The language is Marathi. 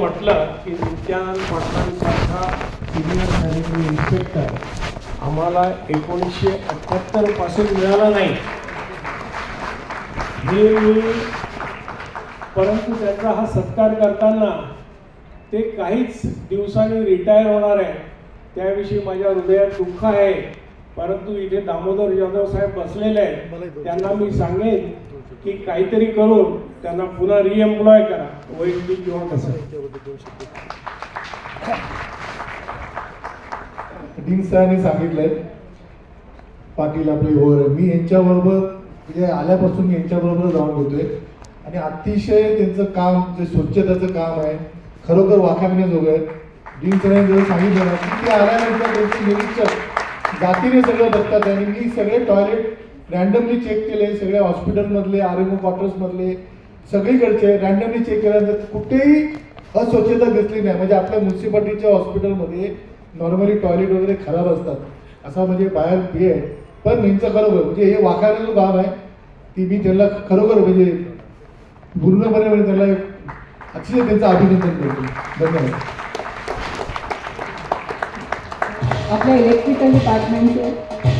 म्हटलं की नित्यानंद पाटलांसारखा सिनियर सॅनिटरी इन्स्पेक्टर आम्हाला 1978 पासून मिळाला नाही हे मी, परंतु त्यांचा हा सत्कार करताना ते काहीच दिवसांनी रिटायर होणार आहे त्याविषयी माझ्या हृदयात दुःख आहे. परंतु इथे दामोदर जाधव साहेब बसलेले आहेत, त्यांना मी सांगेन की काहीतरी करून त्यांना पुन्हा रिएम्प्लॉय करा, वैयक्तिक किंवा कसं. डीन सरांनी सांगितलंय पाटील आपले ओव्हर, मी यांच्याबरोबर म्हणजे आल्यापासून मी यांच्याबरोबर जाऊन होतोय आणि अतिशय त्यांचं काम जे स्वच्छतेचं काम आहे खरोखर वाखाणण्याजोगं आहे. डीन सरांनी जर सांगितलं ना की ते आल्यानंतर त्यांची निरीक्षक जातीने सगळं बघतात आणि मी सगळे टॉयलेट रँडमली चेक केले, सगळ्या हॉस्पिटलमधले आरएमओ क्वार्टर्समधले सगळीकडचे रँडमली चेक केल्यानंतर कुठेही अस्वच्छता दिसली नाही. म्हणजे आपल्या म्युन्सिपाल्टीच्या हॉस्पिटलमध्ये नॉर्मली टॉयलेट वगैरे खराब असतात असा म्हणजे बाहेर हे आहे. पण यांचं खरोखर म्हणजे हे वाखाणं जो गाव आहे ती मी त्यांना खरोखर म्हणजे पूर्णपणे म्हणजे त्याला अतिशय त्यांचं अभिनंदन करतो. धन्यवाद. आपल्या इलेक्ट्रिकल डिपार्टमेंटचे